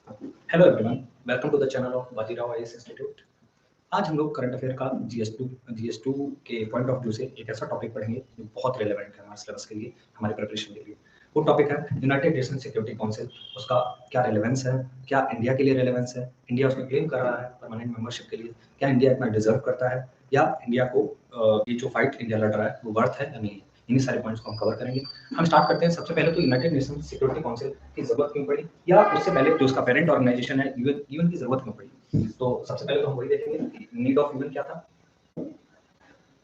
Hello everyone, welcome to the channel of Bajirao IAS institute. आज हम लोग करंट अफेयर का जीएस2 के पॉइंट ऑफ व्यू से एक ऐसा टॉपिक पढ़ेंगे जो बहुत रिलेवेंट है हमारे सिलेबस के लिए, हमारे प्रिपरेशन के लिए। वो टॉपिक है यूनाइटेड नेशन सिक्योरिटी काउंसिल। उसका क्या रिलेवेंस है, क्या इंडिया के लिए रिलेवेंस है, इंडिया उसमें क्लेम कर रहा है परमानेंट मेंबरशिप के लिए, क्या इंडिया इतना डिजर्व करता है, या इंडिया को ये जो फाइट इंडिया लड़ रहा है वो वर्थ है या नहीं। इन्हीं सारे पॉइंट्स को हम कवर करेंगे। हम स्टार्ट करते हैं। सबसे पहले तो यूनाइटेड नेशन सिक्योरिटी काउंसिल की जरूरत क्यों पड़ी, या उससे पहले जो उसका पेरेंट ऑर्गेनाइजेशन है यूएन की जरूरत क्यों पड़ी। तो सबसे पहले तो हम वही देखेंगे, नीड ऑफ यूएन क्या था।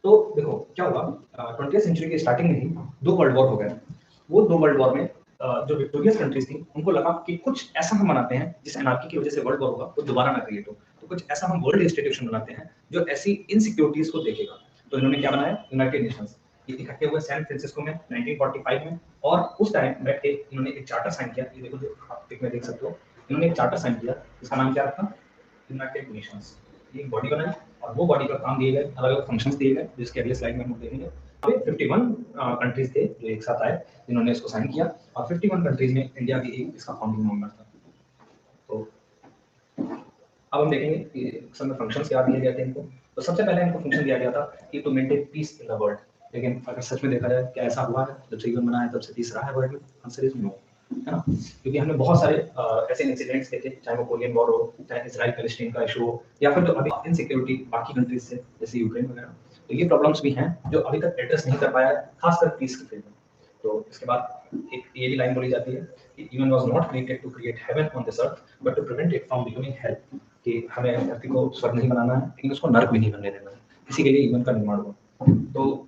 तो देखो क्या हुआ, 20वीं सेंचुरी के स्टार्टिंग में ही दो वर्ल्ड वॉर हो गए। वो दो वर्ल्ड वॉर में जो विक्टोरियस कंट्रीज थी उनको लगा कि कुछ ऐसा हम बनाते हैं जिस एनार्की की वजह से वर्ल्ड वॉर होगा वो दोबारा ना क्रिएट हो। तो कुछ ऐसा हम वर्ल्ड इंस्टीट्यूशन बनाते हैं जो ऐसी इनसिक्योरिटीज को देखेगा। तो इन्होंने क्या बनाया, यूनाइटेड नेशंस। ये इकट्ठे हुए सैन फ्रांसिस्को में 1945 में, और उस टाइम बैठ के इन्होंने एक चार्टर साइन किया। ये देखो जो आप पिक में देख सकते हो, इन्होंने एक चार्टर साइन किया। इसका नाम क्या रखा, यूनाइटेड नेशंस। एक बॉडी बनाई और वो बॉडी का काम दिए गए, अलग अलग फंक्शंस दिए गए, जिसके अगले स्लाइड में हम देखेंगे। 51 कंट्रीज थे जो एक साथ आए जिन्होंने इसको साइन किया, और 51 कंट्रीज में इंडिया भी एक इसका फाउंडिंग मेंबर था। तो अब हम देखेंगे कि सब फंक्शंस क्या दिए गए थे इनको। तो सबसे पहले इनको फंक्शन दिया गया था कि to maintain peace in the world. लेकिन अगर सच में देखा जाए क्या ऐसा हुआ है, जब से यूएन बना है तब से तीसरा है वर्ल्ड में? आंसर इज नो, है ना। क्योंकि हमने बहुत सारे ऐसे इंसिडेंट्स देखे, चाहे वो कोरियन वॉर हो, चाहे इसराइल पैलेस्टीन का इशू हो, या फिर जो अभी इनसिक्योरिटी बाकी कंट्रीज से जैसे यूक्रेन वगैरह। तो ये प्रॉब्लम्स भी हैं जो अभी तक एड्रेस नहीं कर पाया है, खासकर पीस की फील्ड में। तो इसके बाद एक ये भी लाइन बोली जाती है कि human was not created to create heaven on this earth but to prevent it from becoming hell. कि हमें धरती को स्वर्ग नहीं बनाना है, लेकिन उसको नर्क भी नहीं बनने देना है। इसी के लिए ह्यूमन का निर्माण हुआ। तो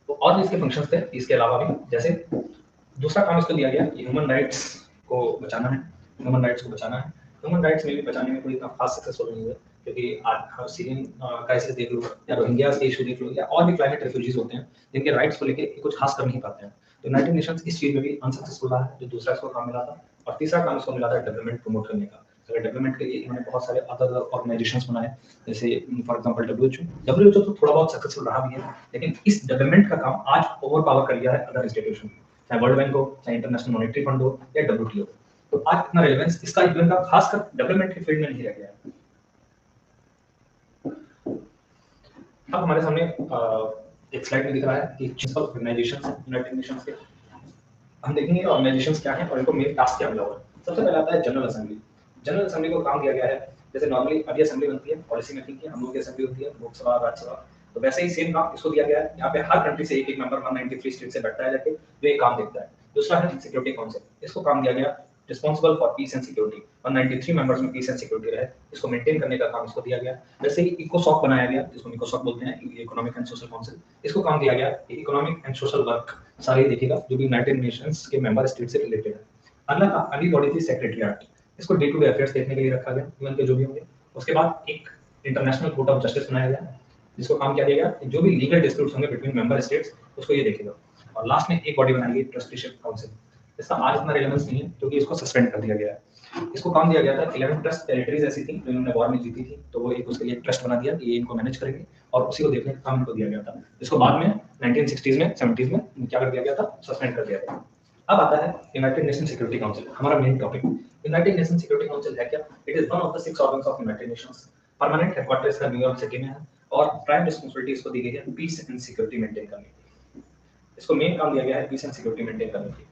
और भी इसके फंक्शंस थे इसके अलावा भी। जैसे दूसरा काम इसको दिया गया कि ह्यूमन राइट्स को बचाना है। ह्यूमन राइट्स को बचाना है। ह्यूमन राइट्स में भी बचाने में कोई इतना खास सक्सेसफुल नहीं हुए, क्योंकि आज सीरियन क्राइसिस देख लो, या रोहिंग्या के इशू देख लो, या और भी क्लाइमेट रेफ्यूजीज होते हैं जिनके राइट्स को लेके कुछ खास कर नहीं पाते हैं। तो यूनाइटेड नेशंस इस चीज में भी अनसक्सेसफुल रहा है, जो दूसरा इसको काम मिला था। और तीसरा काम इसको मिला था डेवलपमेंट प्रमोट करने का। अगर डेवलपमेंट के लिए इन्होंने बहुत सारे अदर ऑर्गेनाइजेशंस बनाए, जैसे फॉर एग्जांपल डब्ल्यूएचओ तो थोड़ा बहुत सक्सेसफुल रहा भी है, लेकिन इस डेवलपमेंट का काम आज ओवर पावर कर लिया है अदर इंस्टीट्यूशन, चाहे वर्ल्ड बैंक हो, चाहे इंटरनेशनल मॉनेटरी फंड हो, या डब्ल्यूटीओ। तो आज इतना रेलेवेंस इसका यूएन का खासकर डेवलपमेंट के फील्ड में नहीं रह गया है। अब हमारे सामने एक स्लाइड में दिख रहा है कि प्रिंसिपल ऑर्गेनाइजेशंस यूनाइटेड नेशंस के। हम देखेंगे ऑर्गेनाइजेशंस क्या हैं और इनको मेन टास्क क्या मिला हुआ है। सबसे पहले आता है जनरल असेंबली। जनरल असेंबली को काम दिया गया है, जैसे नॉर्मली अभी असेंबली बनती है पॉलिसी मेकिंग की, हम लोग की असेंबली होती है लोकसभा राज्यसभा, तो वैसे ही सेम काम इसको दिया गया है। यहाँ पे हर कंट्री से एक एक मेंबर 193 स्टेट से बैठता है जाके, जो एक काम देखता है। दूसरा है सिक्योरिटी काउंसिल। इसको काम दिया गया responsible for piece and security. 193 members में पीस एंड सिक्योरिटी रहे, इसको मेंटेन करने का काम इसको दिया गया। वैसे ही इकोसॉक बनाया गया, जिसको इकोसॉक बोलते हैं, इकोनॉमिक एंड सोशल काउंसिल। इसको काम दिया गया इकोनॉमिक एंड सोशल वर्क सारे देखेगा, जो भी यूनाइटेड नेशंस के मेंबर स्टेट से रिलेटेड है। अगली बॉडी थी सेक्रेटरीट। इसको डे टू डे अफेयर्स देखने के लिए रखा गया, यूएन के जो भी होंगे। उसके बाद एक इंटरनेशनल कोर्ट ऑफ जस्टिस बनाया गया, जिसको काम क्या दिया गया कि जो भी लीगल डिस्प्यूट्स होंगे बिटवीन मेंबर स्टेट्स उसको ये देखेगा। और लास्ट में एक बॉडी बनाई गई ट्रस्टीशिप काउंसिल। इसका आज इतना रिलेवेंस नहीं है क्योंकि इसको सस्पेंड कर दिया गया है। इसको काम दिया गया था 11 ट्रस्ट टेरिटरीज ऐसी थी जो इन्होंने वॉर में जीती थी, तो वो एक उसके लिए ट्रस्ट बना दिया कि ये इनको मैनेज करेंगे, और उसी को देखने का काम इनको दिया गया था। इसको बाद में 1960s में 70s में क्या कर दिया गया था, सस्पेंड कर दिया गया। अब आता है यूनाइटेड नेशन सिक्योरिटी काउंसिल, हमारा main topic. United nation security council है क्या? It is one of the 6 organs of United Nations. Permanent headquarter इसका न्यूयॉर्क सिटी में है, और प्राइम रिस्पांसिबिलिटी इसको दी गई है पीस एंड सिक्योरिटी मेंटेन करने की। इसको मेन काम दिया गया है पीस एंड सिक्योरिटी मेंटेन करने की।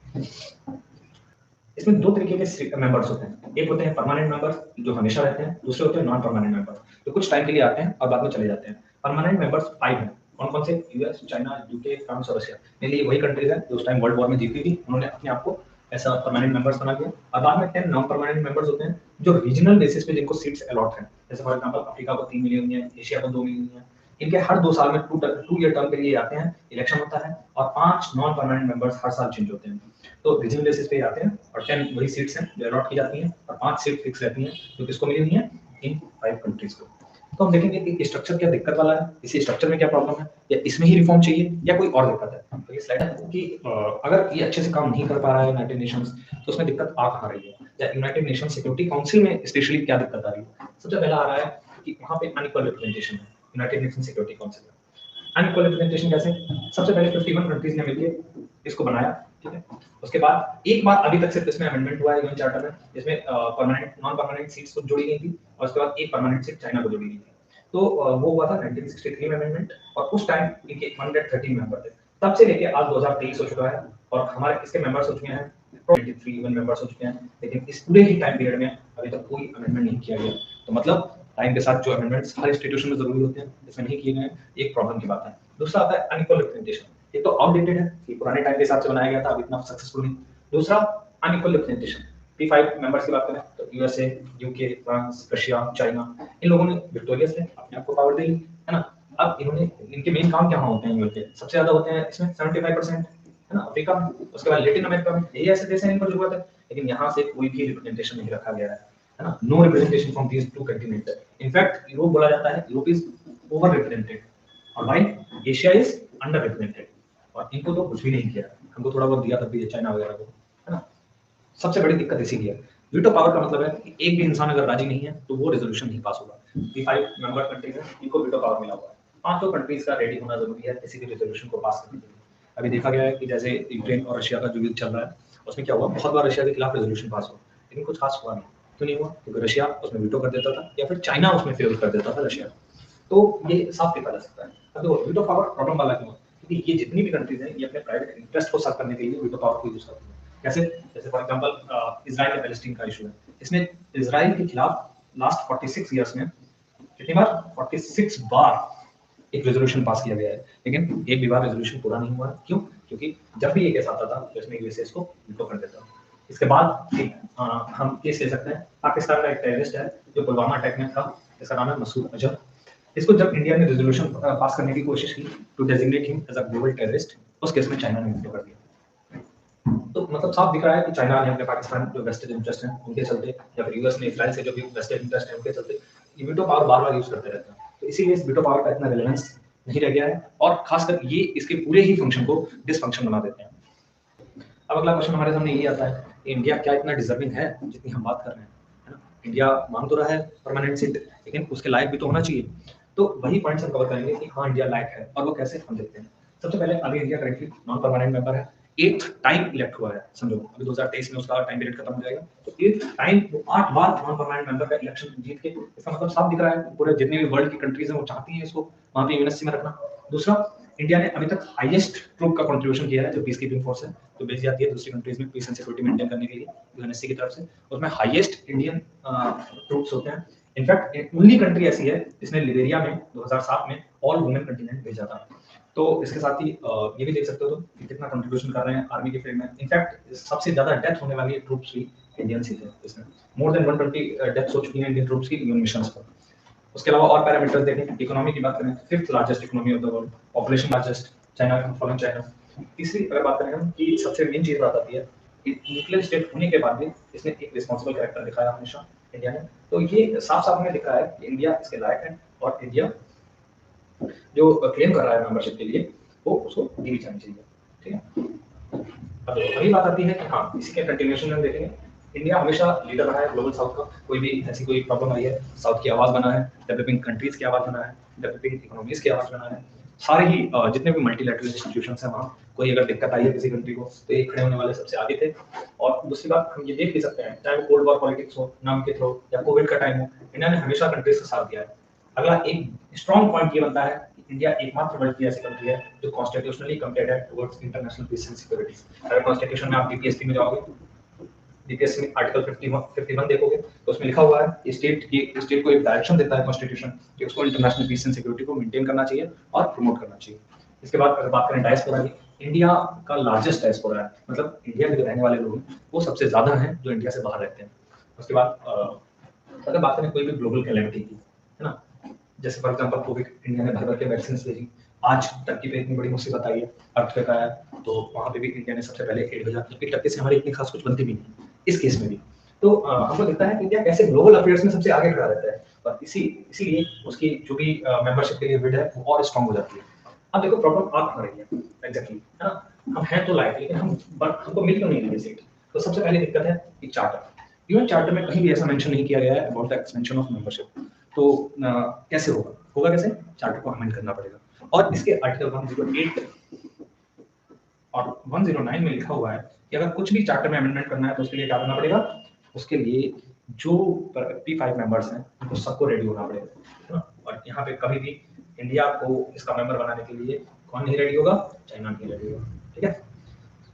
इसमें दो तरीके के मेंबर्स होते हैं। एक होते हैं परमानेंट मेंबर्स जो हमेशा रहते हैं, दूसरे होते हैं नॉन परमानेंट मेंबर्स जो कुछ टाइम के लिए आते हैं और बाद में चले जाते हैं। परमानेंट मेंबर्स 5 हैं। कौन कौन से? यूएस, चाइना, यूके, फ्रांस और रशिया। मेनली वही कंट्रीज हैं जो उस टाइम वर्ल्ड वॉर में जीती थी, उन्होंने अपने आप को ऐसा परमानेंट मेंबर्स बना दिया। और बाद में 10 नॉन परमानेंट मेंबर्स होते हैं जो रीजनल बेसिस पे जिनको सीट्स अलॉट हैं। जैसे फॉर एग्जांपल अफ्रीका को 3 मिली हुई है, एशिया को 2 मिली हुई है। इनके हर 2 साल में 2 ईयर टर्म के लिए आते हैं, इलेक्शन होता है, और 5 नॉन परमानेंट मेंबर्स हर साल चेंज होते हैं। तो रीजनल बेसिस पे आते हैं, और 10 वही सीट्स हैं जो अलॉट की जाती हैं, और 5 सीट फिक्स रहती हैं जो किसको मिली हुई हैं, इन 5 कंट्रीज को। तो हम देखेंगे कि स्ट्रक्चर क्या दिक्कत वाला है, इसी स्ट्रक्चर में क्या प्रॉब्लम है, या इसमें ही रिफॉर्म चाहिए, या कोई और दिक्कत है। तो ये स्लाइड है कि अगर ये अच्छे से काम नहीं कर पा रहा है यूनाइटेड नेशंस, तो उसमें दिक्कत आ कहाँ रही है, या यूनाइटेड नेशन सिक्योरिटी काउंसिल में स्पेशली क्या दिक्कत आ रही है। सबसे पहला आ रहा है कि वहाँ पे अनइक्वल रिप्रेजेंटेशन है यूनाइटेड नेशन सिक्योरिटी काउंसिल में। अनइक्वल रिप्रेजेंटेशन कैसे? सबसे पहले 51 कंट्रीज ने मिलकर इसको बनाया, ठीक है। उसके बाद एक बार अभी तक सिर्फ इसमें अमेंडमेंट हुआ है यूएन चार्टर में, जिसमें परमानेंट नॉन परमानेंट सीट्स को जोड़ी गई थी और उसके बाद एक परमानेंट सीट चाइना को जोड़ी गई थी। तो वो हुआ था 1963 में अमेंडमेंट, और उस टाइम इनके 113 मेंबर थे। तब से लेके आज 2023 हो चुका है और हमारे इसके मेंबर्स हो चुके हैं 93 वन मेंबर्स हो चुके हैं, लेकिन इस पूरे ही टाइम पीरियड में अभी तक कोई अमेंडमेंट नहीं किया गया। तो मतलब टाइम के साथ जो अमेंडमेंट्स हर इंस्टीट्यूशन में जरूरी होते हैं, इसमें नहीं किए गए, एक प्रॉब्लम की बात है। दूसरा आता है अनइक्वल रिप्रेजेंटेशन। ये तो आउटडेटेड है, ये पुराने टाइम के हिसाब से बनाया गया था, अब इतना सक्सेसफुल नहीं। दूसरा अनइक्वल रिप्रेजेंटेशन, P5 मेंबर्स की बात करें तो USA, UK, France, Russia, China, इन लोगों ने विक्टोरियस ने अपने आप को पावर दे ली, है ना। अब इन्होंने, इनके मेन काम क्या होते हैं यूएन के, सबसे ज्यादा होते हैं इसमें 75%, है ना, अफ्रीका में, उसके बाद लैटिन अमेरिका में, यही ऐसे देश हैं इन पर जरूरत है, लेकिन यहाँ से कोई भी रिप्रेजेंटेशन नहीं रखा गया है ना। No representation from these two continents. In fact Europe बोला जाता है यूरोप इज ओवर रिप्रेजेंटेड, और भाई एशिया इज अंडर रिप्रेजेंटेड, और इनको तो कुछ भी नहीं किया, हमको थोड़ा बहुत दिया तब भी चाइना वगैरह को, है ना। सबसे बड़ी दिक्कत इसी की है। वीटो पावर का मतलब है कि एक भी इंसान अगर राजी नहीं है तो वो रेजोल्यूशन नहीं पास होगा। P5 मेंबर कंट्रीज है, इनको वीटो पावर मिला हुआ है। पांचों कंट्रीज का रेडी होना जरूरी है किसी भी रेजोल्यूशन को पास करने के लिए। अभी देखा गया है कि जैसे यूक्रेन और रशिया का जो युद्ध चल रहा है, उसमें क्या हुआ, बहुत बार रशिया के खिलाफ रेजोल्यूशन पास हुआ, लेकिन कुछ खास हुआ नहीं। क्यों नहीं हुआ? क्योंकि रशिया उसमें वीटो कर देता था या फिर चाइना उसमें फेवर कर देता था रशिया। तो ये साफ देखा जा सकता है। अब देखो वीटो पावर प्रॉब्लम वाला क्यों है, क्योंकि ये जितनी भी कंट्रीज हैं ये अपने प्राइवेट इंटरेस्ट को सर्व करने के लिए वीटो पावर को यूज करती हैं। कैसे? जैसे फॉर एग्जांपल इजराइल और पैलेस्टीन का इशू है, इसमें इजराइल के खिलाफ लास्ट 46 इयर्स में कितनी बार, 46 बार एक रेजोल्यूशन पास किया गया है, लेकिन एक भी बार रेजोल्यूशन पूरा नहीं हुआ। क्यों? क्योंकि जब भी ये केस आता था तो इसमें यूएसए इसको वीटो कर देता। इसके बाद हम केस ले सकते हैं, पाकिस्तान का एक टेररिस्ट है जो पुलवामा अटैक में था, इसका नाम है मसूद अजहर। इसको जब इंडिया ने रेजोल्यूशन पास करने की कोशिश की to designate him as a global terrorist, उस केस में चाइना ने वीटो कर दिया। तो मतलब साफ दिख रहा है कि चाइना ने अपने पाकिस्तान जो वेस्टेड इंटरेस्ट हैं उनके चलते, या फिर यूएस ने इजराइल से जो भी वेस्टेड इंटरेस्ट है उनके चलते ये वीटो पावर बार-बार यूज करते रहते हैं। तो इसीलिए इस वीटो पावर का इतना रेलेवेंस नहीं रह गया है, और खासकर ये इसके पूरे ही फंक्शन को डिसफंक्शन बना देते हैं। अब अगला क्वेश्चन हमारे सामने ये आता है, इंडिया क्या इतना डिजर्विंग है जितनी हम बात कर रहे हैं, है ना। इंडिया मांग तो रहा है परमानेंट सीट, लेकिन उसके लायक भी तो होना चाहिए। तो वही पॉइंट्स हम कवर करेंगे कि हाँ इंडिया लायक है, और वो कैसे हम देखते हैं। सबसे पहले अभी India currently non permanent member है, 8th टाइम इलेक्ट हुआ है, समझो अभी 2023 में उसका टाइम पीरियड खत्म हो जाएगा, तो 8th टाइम वो 8 बार नॉन परमानेंट मेंबर का इलेक्शन जीत के, इसका मतलब साफ दिख रहा है पूरे जितने भी वर्ल्ड की कंट्रीज हैं वो चाहती हैं इसको वहां पे यूएनएससी में रखना। दूसरा, इंडिया ने अभी तक हाईएस्ट ट्रूप का कंट्रीब्यूशन किया है, जो पीस कीपिंग फोर्स है जो भेजी जाती है दूसरी कंट्रीज में पीस एंड सिक्योरिटी मेंटेन करने के लिए यूएनएससी की तरफ से, उसमें हाईएस्ट इंडियन ट्रूप्स होते हैं। इनफैक्ट ओनली कंट्री ऐसी है जिसने लिबेरिया में 2007 में ऑल वुमेन कंटिजेंट भेजा था। तो इसके साथ ही ये भी देख सकते हो कि कितना कंट्रीब्यूशन कर रहे हैं आर्मी के फील्ड में। इनफैक्ट सबसे ज्यादा डेथ होने वाली ट्रूप्स भी इंडियन ही थे इसमें, मोर देन 120 डेथ्स हो चुकी हैं इंडियन ट्रूप्स की यूएन मिशंस पर। उसके अलावा और पैरामीटर्स देखें, इकोनॉमी की बात करें, 5th largest economy of the world, population largest, China following China. तीसरी अगर बात करें हम कि सबसे मेन चीज बात आती है कि न्यूक्लियर स्टेट होने के बाद भी इसने एक रिस्पांसिबल कैरेक्टर दिखाया हमेशा इंडिया ने। तो ये साफ-साफ हमें दिख रहा है कि इंडिया इसके लायक है, और इंडिया जो क्लेम कर रहा है मेंबरशिप के लिए वो उसको दी जानी चाहिए, ठीक है। अब अगली बात आती है कि हाँ इसी के कंटिन्यूएशन में हम देखेंगे, इंडिया हमेशा लीडर रहा है ग्लोबल साउथ का। कोई भी ऐसी कोई प्रॉब्लम आई है, साउथ की आवाज बना है, डेवलपिंग कंट्रीज की आवाज बना है, डेवलपिंग इकोनॉमीज की आवाज बना है। सारे ही जितने भी मल्टीलैटरल इंस्टीट्यूशंस हैं वहाँ कोई अगर दिक्कत आई है किसी कंट्री को तो ये खड़े होने वाले सबसे आगे थे। और दूसरी बात हम ये देख भी सकते हैं, चाहे वो कोल्ड वॉर पॉलिटिक्स हो, नाम के थ्रू, या कोविड का टाइम हो, इंडिया ने हमेशा कंट्रीज का साथ दिया है। अगला एक स्ट्रॉन्ग पॉइंट ये बनता है कि इंडिया एकमात्र वर्ल्ड की ऐसी कंट्री है जो कॉन्स्टिट्यूशनली कमिटेड है towards international peace and security. अगर कॉन्स्टिट्यूशन में आप डीपीएसपी में जाओगे, डीपीएसपी में आर्टिकल 51 देखोगे तो उसमें लिखा हुआ है स्टेट को एक डायरेक्शन देता है कॉन्स्टिट्यूशन कि उसको इंटरनेशनल पीस एंड सिक्योरिटी को मेंटेन करना चाहिए और प्रमोट करना चाहिए। इसके बाद अगर बात करें डायस्पोरा की, इंडिया का लार्जेस्ट डायस्पोरा है, मतलब इंडिया में जो रहने वाले लोग हैं वो सबसे ज्यादा हैं जो इंडिया से बाहर रहते हैं। उसके बाद अगर बात करें कोई भी ग्लोबल कैलेमिटी की, है ना, जैसे फॉर एग्जांपल कोविड, इंडिया ने भर के वैक्सीन भेजी। आज टर्की पे इतनी बड़ी मुसीबत आई है, अर्थक्वेक आया, तो वहां पे भी इंडिया ने सबसे पहले एड भेजा, जबकि टर्की से हमारी इतनी खास कुछ बनती भी नहीं इस केस में भी। तो हमको लगता है कि इंडिया कैसे ग्लोबल अफेयर्स में सबसे आगे खड़ा रहता है, और इसीलिए उसकी जो भी मेंबरशिप के लिए बिड है वो और स्ट्रांग हो जाती है। अब देखो प्रॉब्लम आ कहाँ रही है एग्जैक्टली, है ना, हम हैं तो लायक, लेकिन हमको मिल क्यों नहीं रही सीट। तो सबसे पहली दिक्कत है कि चार्टर, यूएन चार्टर में कहीं भी ऐसा मेंशन नहीं किया गया है about the expansion of membership. तो कैसे होगा कैसे, चार्टर को अमेंड करना पड़ेगा। और इसके आर्टिकल 108 और 109 में लिखा हुआ है कि अगर कुछ भी चार्टर में अमेंडमेंट करना है तो उसके लिए क्या करना पड़ेगा, उसके लिए जो P5 मेंबर्स हैं उनको सबको रेडी होना पड़ेगा, है ना। और यहाँ पे कभी भी इंडिया को इसका मेंबर बनाने के लिए कौन नहीं रेडी होगा, चाइना नहीं रेडी होगा, ठीक है।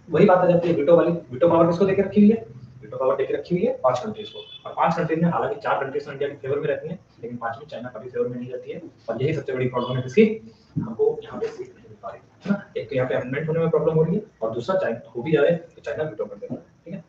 वही बात आ जाती है वीटो वाली। वीटो पावर किसको देके रखी हुई है, वीटो पावर देके रखी हुई है 5 कंट्रीज को, और 5 कंट्रीज में हालांकि 4 कंट्रीज इंडिया के फेवर में रहती हैं, लेकिन 5 में चाइना कभी फेवर में नहीं रहती है। और यही सबसे बड़ी प्रॉब्लम है किसकी, हमको यहाँ पे सीट नहीं मिल पा रही है ना। एक तो यहाँ पे अमेंडमेंट होने में प्रॉब्लम हो रही है, और दूसरा चाइना हो भी जाए तो चाइना वीटो कर देता है, ठीक है।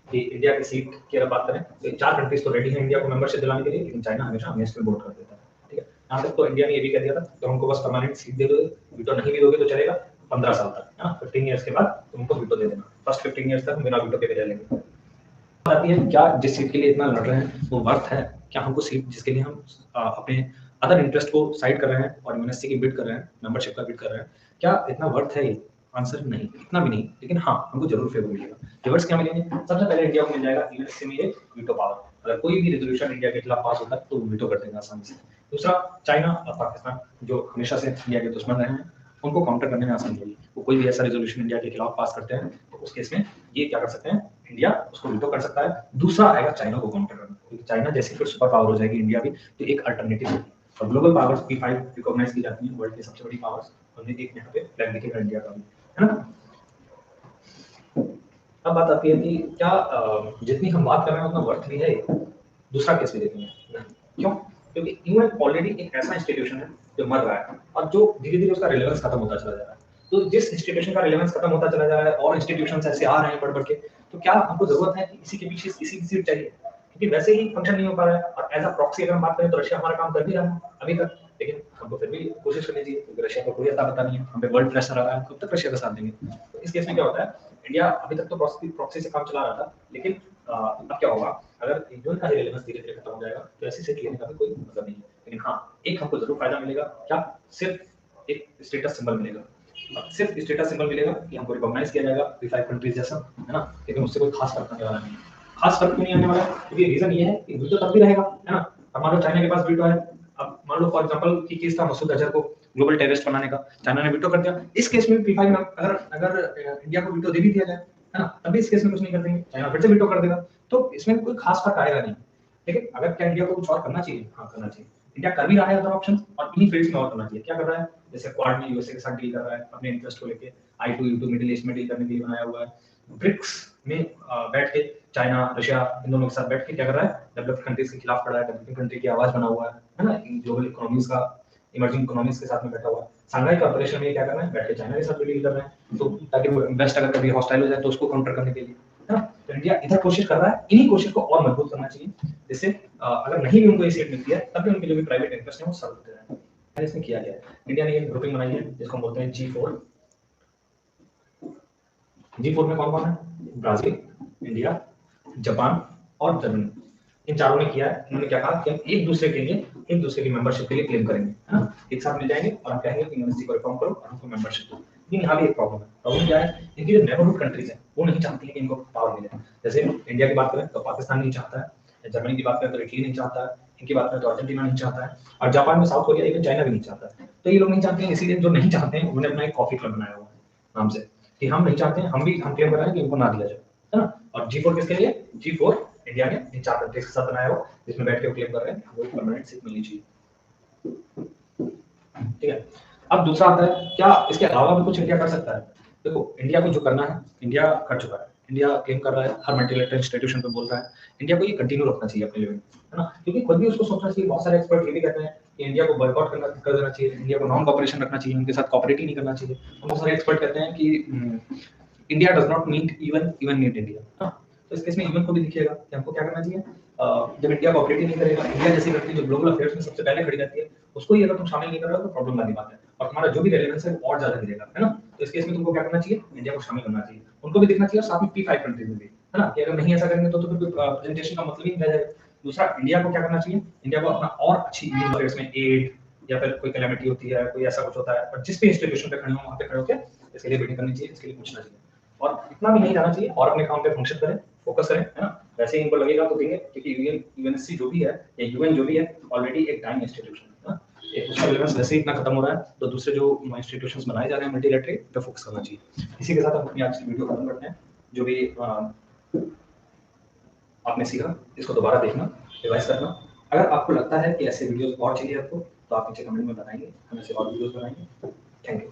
कि इंडिया की सीट की अगर बात करें तो 4 कंट्रीज तो रेडी है इंडिया को मेंबरशिप दिलाने के लिए, लेकिन चाइना हमेशा अगेंस्ट में वोट कर देता है, ठीक है। यहाँ तक तो इंडिया ने ये भी कह दिया था कि हमको बस परमानेंट सीट दे दो, वीटो नहीं भी दोगे तो चलेगा 15 साल तक, है ना। 15 इयर्स के बाद तुमको वीटो दे देना, फर्स्ट 15 इयर्स तक बिना वीटो के भी रह लेंगे। आती है क्या जिस सीट के लिए इतना लड़ रहे हैं वो वर्थ है, क्या हमको सीट जिसके लिए हम अपने अदर इंटरेस्ट को साइड कर रहे हैं और यूनिवर्सिटी की बिड कर रहे हैं, मेंबरशिप का बिड कर रहे हैं, क्या इतना वर्थ है ये? आंसर नहीं, इतना भी नहीं, लेकिन हाँ हमको जरूर फेवर मिलेगा। फेवर्स क्या मिलेंगे, सबसे पहले इंडिया को मिल जाएगा यूनिवर्सिटी में एक वीटो पावर, अगर कोई भी रेजोल्यूशन इंडिया के खिलाफ पास होता है तो वीटो कर देंगे आसानी से। दूसरा, चाइना और पाकिस्तान जो हमेशा से इंडिया के दुश्मन रहे हैं, उनको काउंटर करने में आसानी होगी। वो कोई भी ऐसा रेजोल्यूशन इंडिया के खिलाफ पास करते हैं तो उस केस में ये क्या कर सकते हैं, इंडिया उसको वीटो कर सकता है। दूसरा आएगा चाइना को काउंटर करना, क्योंकि चाइना जैसे फिर सुपर पावर हो जाएगी इंडिया भी, तो एक अल्टरनेटिव होगी। और ग्लोबल पावर्स P5 रिकॉग्नाइज की जाती है, वर्ल्ड की सबसे बड़ी पावर्स, उनमें एक यहाँ पे फ्लैग दिखेगा इंडिया का भी, है ना। अब बात आती है कि क्या जितनी हम बात कर रहे हैं उतना वर्थ भी है। दूसरा केस भी देखेंगे, क्यों, क्योंकि यूएन ऑलरेडी एक ऐसा इंस्टीट्यूशन है जो मर रहा है और जो धीरे धीरे उसका रिलेवेंस खत्म होता चला जा रहा है। तो जिस इंस्टीट्यूशन का रिलेवेंस खत्म होता चला जा रहा है और इंस्टीट्यूशंस ऐसे आ रहे हैं बढ़ बढ़ के, तो क्या हमको जरूरत है कि इसी के पीछे इसी की सीट चाहिए, क्योंकि वैसे ही फंक्शन नहीं हो पा रहा है। और एज अ प्रॉक्सी अगर हम बात करें तो रशिया हमारा काम कर भी रहा है अभी तक, लेकिन हमको फिर भी कोशिश करनी चाहिए, क्योंकि रशिया को कोई अता पता नहीं है, हम पे वर्ल्ड प्रेशर आ रहा है, कब तक रशिया का साथ देंगे। तो इस केस में क्या होता है, इंडिया अभी तक तो प्रॉक्सी से काम चला रहा था, लेकिन अब क्या होगा, अगर यूएन का रिलेवेंस धीरे धीरे खत्म हो जाएगा तो ऐसी सीट लेने का भी कोई मतलब नहीं है। लेकिन हाँ, एक हमको जरूर फायदा मिलेगा, क्या, सिर्फ एक स्टेटस सिंबल मिलेगा, सिर्फ स्टेटस सिंबल मिलेगा कि हमको रिकॉग्नाइज किया जाएगा P5 कंट्रीज जैसा, है ना। लेकिन उससे कोई खास फर्क आने वाला नहीं है। खास फर्क क्यों नहीं आने वाला है, क्योंकि रीजन ये है कि वीटो तब भी रहेगा, है ना। अब मान लो चाइना के पास वीटो है, अब मान लो फॉर एग्जांपल की केस था मसूद अजहर को ग्लोबल टेररिस्ट बनाने का, चाइना ने वीटो कर दिया। इस केस में P5 में अगर अगर इंडिया को वीटो दे भी दिया जाए, है ना, तभी इस केस में कुछ नहीं कर देंगे, चाइना फिर से वीटो कर देगा, तो इसमें कोई खास फर्क आएगा नहीं। लेकिन अगर क्या इंडिया को कुछ और करना चाहिए, हाँ करना चाहिए। इंडिया कर भी रहा है अदर ऑप्शन, और इन्हीं फील्ड्स में और करना चाहिए। क्या कर रहा है, जैसे क्वाड में यूएसए के साथ डील कर रहा है अपने इंटरेस्ट को लेके, I2U2 मिडिल ईस्ट में डील करने के लिए बनाया हुआ है। ब्रिक्स में बैठ के चाइना रशिया इन दोनों के साथ बैठ के क्या कर रहा है, डेवलप्ड कंट्रीज के खिलाफ खड़ा है, डेवलपिंग कंट्री की आवाज बना हुआ है ना, ग्लोबल इकोनॉमीज का, इमर्जिंग इकोनॉमीज के साथ में बैठा हुआ है। शंघाई कॉर्पोरेशन में क्या कर रहा है, बैठ के चाइना के साथ डील कर रहा है, तो ताकि वो वेस्ट अगर कभी हॉस्टाइल हो जाए तो उसको काउंटर करने के लिए, है ना। तो इंडिया इधर कोशिश कर रहा है, इन्हीं कोशिश को और मजबूत करना चाहिए, जिससे अगर नहीं भी उनको ये सीट मिलती है तब भी उनके जो भी प्राइवेट इंटरेस्ट है वो सर्व होते हैं। इसने किया गया है, इंडिया ने एक ग्रुपिंग बनाई है जिसको हम बोलते हैं G4। G4 में कौन कौन है, ब्राजील, इंडिया, जापान और जर्मनी। इन चारों ने किया है, उन्होंने क्या कहा कि हम एक दूसरे के लिए, एक दूसरे की मेंबरशिप के लिए क्लेम करेंगे, है ना। एक साथ मिल जाएंगे और हम कहेंगे कि यूनिवर्सिटी को रिफॉर्म करो और हमको मेंबरशिप दो। लेकिन यहाँ भी एक प्रॉब्लम है, प्रॉब्लम क्या है, इनकी जो नेबरहुड कंट्रीज है वो नहीं चाहती है कि इनको पावर मिले। जैसे इंडिया की बात करें तो पाकिस्तान नहीं चाहता है, जर्मनी की बात करें तो इटली नहीं चाहता है, इनकी बात करें तो अर्जेंटीना नहीं चाहता है, और जापान में साउथ कोरिया, इवन चाइना भी नहीं चाहता है। तो ये लोग नहीं चाहते हैं, इसीलिए जो नहीं चाहते हैं उन्होंने अपना एक कॉफी क्लब बनाया हुआ है नाम से, कि हम नहीं चाहते हैं, हम भी हम क्लेम कर रहे हैं कि इनको ना दिया जाए, है ना। और G4 किसके लिए, G4 इंडिया ने इन 4 कंट्रीज के साथ बनाया हो, जिसमें बैठ के क्लेम कर रहे हैं वो परमानेंट सीट मिलनी चाहिए, ठीक है। अब दूसरा आता है, क्या इसके अलावा भी कुछ इंडिया कर सकता है। देखो इंडिया को जो करना है इंडिया कर चुका है, इंडिया क्लेम कर रहा है, हर मल्टीलैटरल इंस्टीट्यूशन पे बोल रहा है, इंडिया को ये कंटिन्यू रखना चाहिए अपने लेवल, है ना। क्योंकि खुद भी उसको सोचना चाहिए, बहुत सारे एक्सपर्ट ये भी कहते हैं कि इंडिया को बॉयकॉट कर देना चाहिए, इंडिया को नॉन कॉपरेशन रखना चाहिए, उनके साथ कॉपरेट ही नहीं करना चाहिए। बहुत सारे एक्सपर्ट कहते हैं कि India does not need even, even need India, हाँ। तो इस केस में इवन को भी दिखेगा कि हमको क्या करना चाहिए, जब इंडिया कॉपरेट ही नहीं करेगा, इंडिया जैसी कंट्री जो ग्लोबल अफेयर्स में सबसे पहले खड़ी रहती है, उसको ही अगर तुम शामिल नहीं कर रहे हो तो प्रॉब्लम वाली बात है, और तुम्हारा जो भी रेलेवेंस है वो और ज्यादा गिरेगा, है ना। तो इस केस में तुमको क्या करना चाहिए, इंडिया को शामिल करना चाहिए, उनको भी देखना चाहिए, और साथ में P5 कंट्रीज में भी, है ना, कि अगर नहीं ऐसा करेंगे तो फिर प्रेजेंटेशन का मतलब ही नहीं रह जाएगा। दूसरा, इंडिया को क्या करना चाहिए, इंडिया को अपना और अच्छी इंडियन अफेयर्स में एड या फिर कोई कैलेमिटी होती है, कोई ऐसा कुछ होता है, और जिस भी इंस्टीट्यूशन पे खड़े हो वहां पे खड़े होकर इसके लिए मीटिंग करनी चाहिए, इसके लिए पूछना चाहिए, और इतना भी नहीं जाना चाहिए, और अपने काम पे फंक्शन करें, फोकस करें, है ना। वैसे ही इनको लगेगा तो देंगे, क्योंकि यूएनसी जो भी है या यूएन जो भी है ऑलरेडी एक टाइम इंस्टीट्यूशन है ना। एक उसका रिलेवेंस वैसे ही इतना खत्म हो रहा है, तो दूसरे जो इंस्टीट्यूशंस बनाए जा रहे हैं मल्टीलैटरल पे फोकस करना चाहिए। इसी के साथ हम अपनी आज की वीडियो खत्म करते हैं। जो भी आपने सीखा इसको दोबारा देखना, रिवाइज करना। अगर आपको लगता है कि ऐसे वीडियोस और चाहिए आपको, तो आप नीचे कमेंट में बताएंगे, हम ऐसे और वीडियोस बनाएंगे। Thank you.